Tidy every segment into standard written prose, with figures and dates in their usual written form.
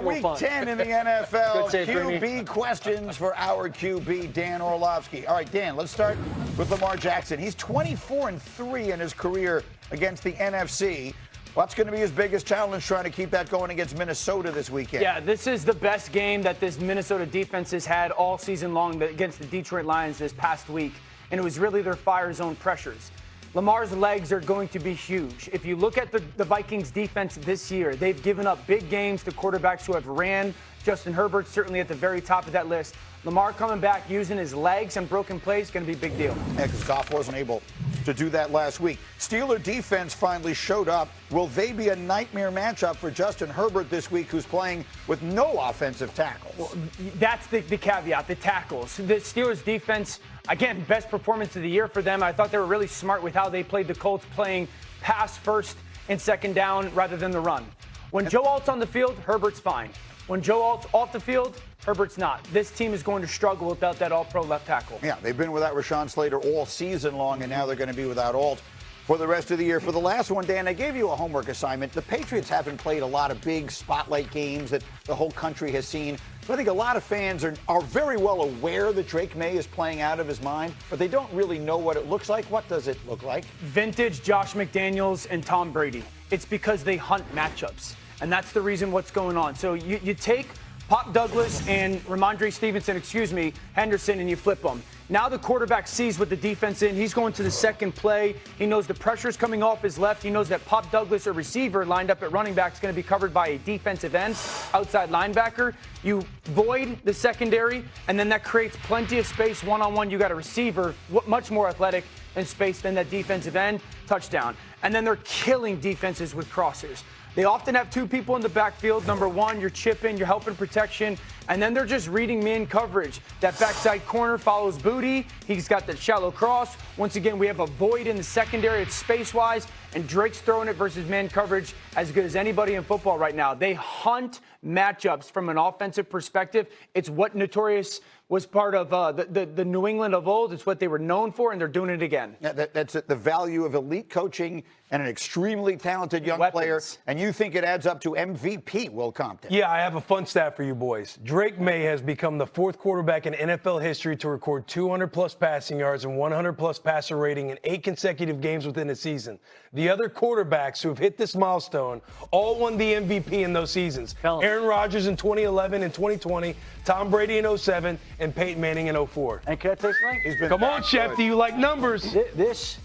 Week 10 in the NFL, QB questions for our QB, Dan Orlovsky. All right, Dan, let's start with Lamar Jackson. He's 24-3 in his career against the NFC. What's going to be his biggest challenge trying to keep that going against Minnesota this weekend? Yeah, this is the best game that this Minnesota defense has had all season long against the Detroit Lions this past week, and it was really their fire zone pressures. Lamar's legs are going to be huge. If you look at the Vikings defense this year, they've given up big games to quarterbacks who have ran. Justin Herbert certainly at the very top of that list. Lamar coming back using his legs and broken plays is going to be a big deal. Yeah, because Goff wasn't able to do that last week. Steeler defense finally showed up. Will they be a nightmare matchup for Justin Herbert this week, who's playing with no offensive tackles? Well, that's the caveat, the tackles. The Steelers defense, again, best performance of the year for them. I thought they were really smart with how they played the Colts, playing pass first and second down rather than the run. When Joe Alt's on the field, Herbert's fine. When Joe Alt's off the field, Herbert's not. This team is going to struggle without that all-pro left tackle. Yeah, they've been without Rashawn Slater all season long, and now they're going to be without Alt for the rest of the year. For the last one, Dan, I gave you a homework assignment. The Patriots haven't played a lot of big spotlight games that the whole country has seen. So I think a lot of fans are very well aware that Drake Maye is playing out of his mind, but they don't really know what it looks like. What does it look like? Vintage Josh McDaniels and Tom Brady. It's because they hunt matchups, and that's the reason what's going on. So you take Pop Douglas and Ramondre Henderson, and you flip them. Now the quarterback sees what the defense in. He's going to the second play. He knows the pressure's coming off his left. He knows that Pop Douglas, a receiver lined up at running back, is going to be covered by a defensive end, outside linebacker. You void the secondary, and then that creates plenty of space one-on-one. You got a receiver much more athletic and space than that defensive end. Touchdown. And then they're killing defenses with crossers. They often have two people in the backfield. Number one, you're chipping, you're helping protection, and then they're just reading man coverage. That backside corner follows Booty. He's got that shallow cross. Once again, we have a void in the secondary. It's space-wise, and Drake's throwing it versus man coverage as good as anybody in football right now. They hunt matchups from an offensive perspective. It's what Notorious was part of the New England of old. It's what they were known for, and they're doing it again. Yeah, that's the value of elite coaching and an extremely talented young player. And you think it adds up to MVP, Will Compton? Yeah, I have a fun stat for you boys. Drake Maye has become the fourth quarterback in NFL history to record 200-plus passing yards and 100-plus passer rating in 8 consecutive games within a season. The other quarterbacks who have hit this milestone all won the MVP in those seasons. Aaron Rodgers in 2011 and 2020, Tom Brady in 07, and Peyton Manning in 04. And can I tell you something? Come on, Chef, do you like numbers? This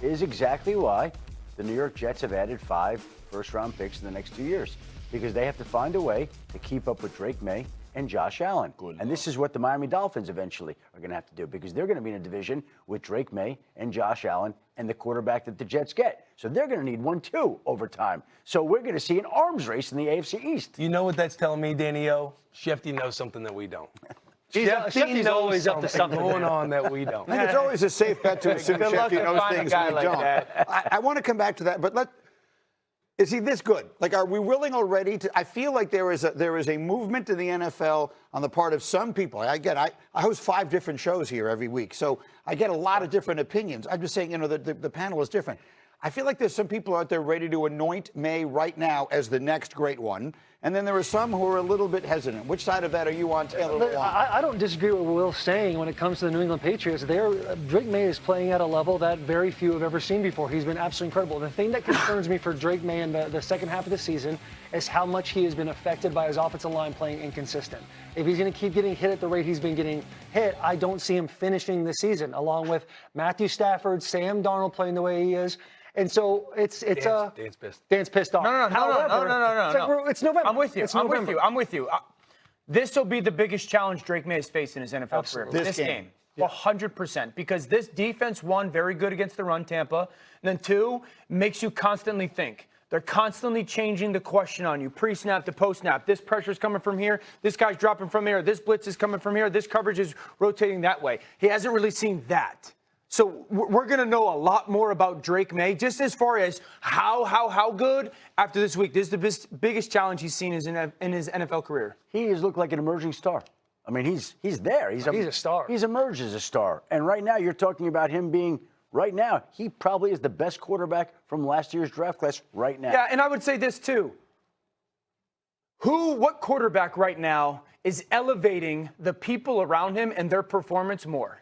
is exactly why the New York Jets have added 5 first-round picks in the next 2 years, because they have to find a way to keep up with Drake Maye and Josh Allen. And this is what the Miami Dolphins eventually are going to have to do, because they're going to be in a division with Drake Maye and Josh Allen and the quarterback that the Jets get. So they're going to need 1-2 over time. So we're going to see an arms race in the AFC East. You know what that's telling me, Danny O? Shefty knows something that we don't. Shefty's always up to something going on that we don't. I think it's always a safe bet to assume Shefty knows things we don't. I want to come back to that, but is he this good? Like, are we willing already to? I feel like there is a movement in the NFL on the part of some people. I host 5 different shows here every week, so I get a lot of different opinions. I'm just saying, the panel is different. I feel like there's some people out there ready to anoint Maye right now as the next great one. And then there are some who are a little bit hesitant. Which side of that are you on, Taylor? I don't disagree with what Will's saying when it comes to the New England Patriots. Drake Maye is playing at a level that very few have ever seen before. He's been absolutely incredible. The thing that concerns me for Drake Maye in the second half of the season is how much he has been affected by his offensive line playing inconsistent. If he's going to keep getting hit at the rate he's been getting hit, I don't see him finishing the season, along with Matthew Stafford, Sam Darnold playing the way he is. And so Dan's pissed. Dan's pissed off. No. It's November. I'm with you. This will be the biggest challenge Drake Maye has faced in his NFL career. This game. 100%. Because this defense, 1, very good against the run, Tampa. And then 2, makes you constantly think. They're constantly changing the question on you, pre-snap to post-snap. This pressure's coming from here. This guy's dropping from here. This blitz is coming from here. This coverage is rotating that way. He hasn't really seen that. So we're going to know a lot more about Drake Maye, just as far as how good after this week. This is the biggest challenge he's seen in his NFL career. He has looked like an emerging star. I mean, he's there. He's a star. He's emerged as a star. And right now you're talking about him being, right now, he probably is the best quarterback from last year's draft class right now. Yeah, and I would say this too. What quarterback right now is elevating the people around him and their performance more?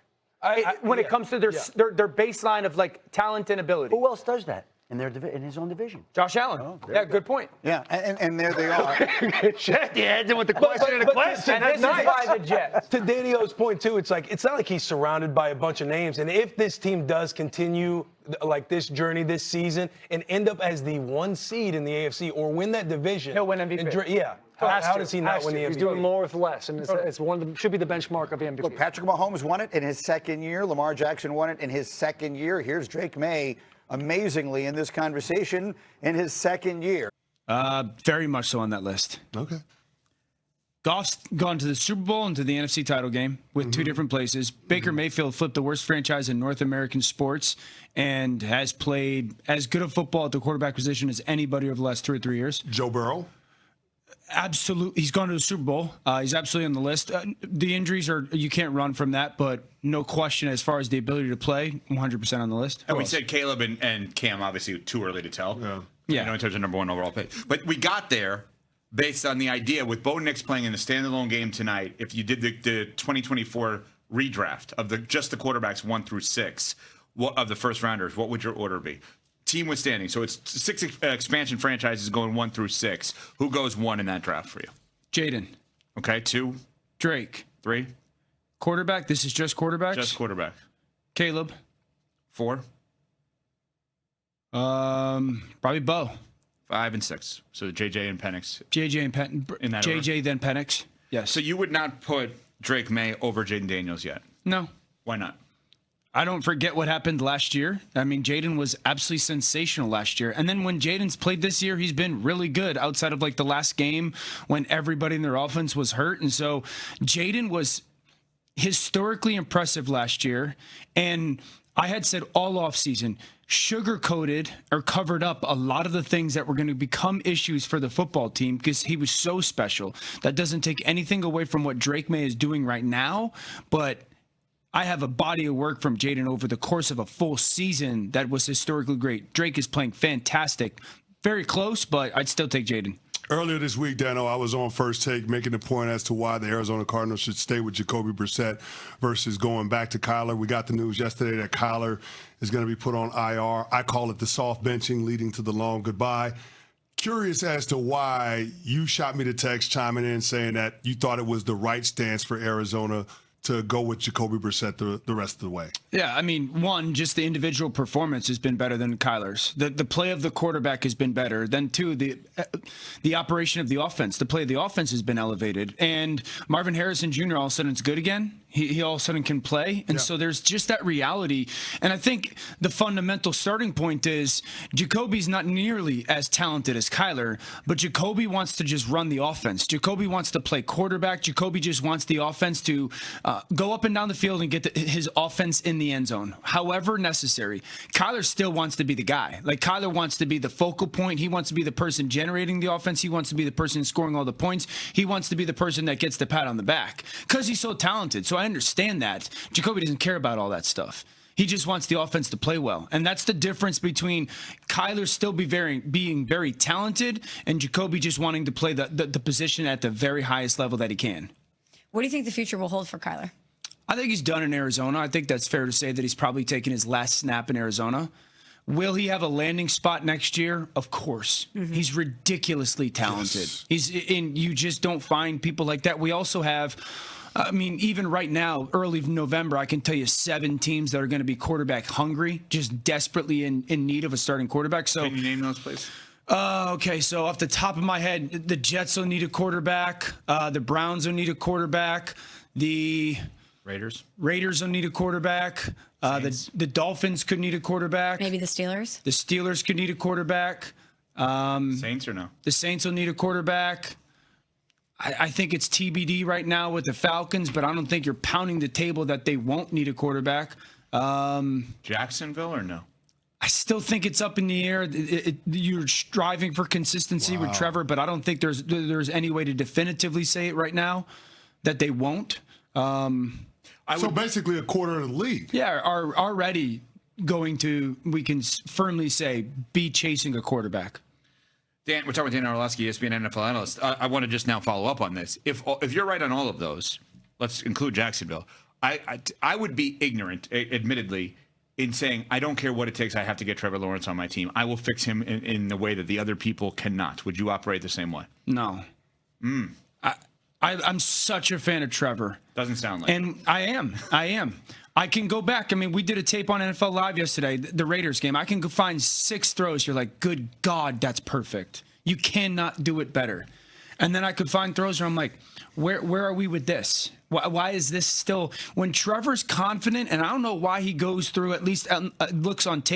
When it comes to their baseline of like talent and ability. Who else does that in his own division? Josh Allen. Oh, Good point. Yeah, and there they are. Check the heads with the question and the question. And this is why the Jets. To Danio's point too, it's not like he's surrounded by a bunch of names. And if this team does continue like this journey this season and end up as the 1 seed in the AFC or win that division, he'll win MVP. How does he not win the MVP? He's doing more with less, and it's should be the benchmark of the MVP. Look, Patrick Mahomes won it in his second year. Lamar Jackson won it in his second year. Here's Drake Maye, amazingly in this conversation, in his second year. Very much so on that list. Okay. Goff's gone to the Super Bowl and to the NFC title game with 2 different places. Baker Mayfield flipped the worst franchise in North American sports and has played as good a football at the quarterback position as anybody over the last 2 or 3 years. Joe Burrow. Absolutely. He's gone to the Super Bowl. He's absolutely on the list. The injuries you can't run from that, but no question as far as the ability to play, 100% on the list. And we said Caleb and Cam, obviously too early to tell. Yeah. In terms of number 1 overall pick. But we got there based on the idea with Bo Nix playing in the standalone game tonight. If you did the 2024 redraft of just the quarterbacks 1 through 6 of the first rounders, what would your order be? Team withstanding. So it's 6 expansion franchises going 1 through 6. Who goes 1 in that draft for you? Jaden. Okay, 2. Drake. 3. Quarterback. This is just quarterbacks? Just quarterback. Caleb. 4. Probably Bo. 5 and 6. So JJ and Penix. JJ and JJ, then Penix. Yes. So you would not put Drake Maye over Jaden Daniels yet? No. Why not? I don't forget what happened last year. I mean, Jaden was absolutely sensational last year. And then when Jaden's played this year, he's been really good outside of like the last game when everybody in their offense was hurt. And so Jaden was historically impressive last year. And I had said all offseason, sugar-coated or covered up a lot of the things that were going to become issues for the football team because he was so special. That doesn't take anything away from what Drake Maye is doing right now, but I have a body of work from Jaden over the course of a full season that was historically great. Drake is playing fantastic. Very close, but I'd still take Jaden. Earlier this week, Dano, I was on First Take making the point as to why the Arizona Cardinals should stay with Jacoby Brissett versus going back to Kyler. We got the news yesterday that Kyler is going to be put on IR. I call it the soft benching leading to the long goodbye. Curious as to why you shot me the text chiming in saying that you thought it was the right stance for Arizona to go with Jacoby Brissett the rest of the way. Yeah, I mean, one, just the individual performance has been better than Kyler's. The play of the quarterback has been better. Then, two, the operation of the offense. The play of the offense has been elevated. And Marvin Harrison Jr. all of a sudden is good again. He all of a sudden can play. And so there's just that reality. And I think the fundamental starting point is Jacoby's not nearly as talented as Kyler, but Jacoby wants to just run the offense. Jacoby wants to play quarterback. Jacoby just wants the offense to go up and down the field and get his offense in the end zone, however necessary. Kyler still wants to be the guy. Like, Kyler wants to be the focal point. He wants to be the person generating the offense. He wants to be the person scoring all the points. He wants to be the person that gets the pat on the back because he's so talented. So I understand that. Jacoby doesn't care about all that stuff. He just wants the offense to play well. And that's the difference between Kyler still being very talented and Jacoby just wanting to play the position at the very highest level that he can. What do you think the future will hold for Kyler? I think he's done in Arizona. I think that's fair to say that he's probably taken his last snap in Arizona. Will he have a landing spot next year? Of course. Mm-hmm. He's ridiculously talented. Yes. You just don't find people like that. We also have, I mean, even right now, early November, I can tell you 7 teams that are going to be quarterback hungry, just desperately in need of a starting quarterback. So, can you name those, please? Okay, so off the top of my head, the Jets will need a quarterback. The Browns will need a quarterback. The Raiders will need a quarterback. The Dolphins could need a quarterback. Maybe the Steelers. The Steelers could need a quarterback. Saints or no? The Saints will need a quarterback. I think it's TBD right now with the Falcons, but I don't think you're pounding the table that they won't need a quarterback. Jacksonville or no? I still think it's up in the air. You're striving for consistency with Trevor, but I don't think there's any way to definitively say it right now that they won't. So basically a quarter of the league. Yeah, are already going to, we can firmly say, be chasing a quarterback. Dan, we're talking with Dan Orlovsky, ESPN NFL analyst. I want to just now follow up on this. If you're right on all of those, let's include Jacksonville. I would be ignorant, admittedly, in saying I don't care what it takes. I have to get Trevor Lawrence on my team. I will fix him in the way that the other people cannot. Would you operate the same way? No. I'm such a fan of Trevor. Doesn't sound like. And I am. I can go back. I mean, we did a tape on NFL Live yesterday, the Raiders game. I can go find 6 throws. You're like, good God, that's perfect. You cannot do it better. And then I could find throws where I'm like, where are we with this? Why is this still? When Trevor's confident, and I don't know why he goes through, at least looks on tape,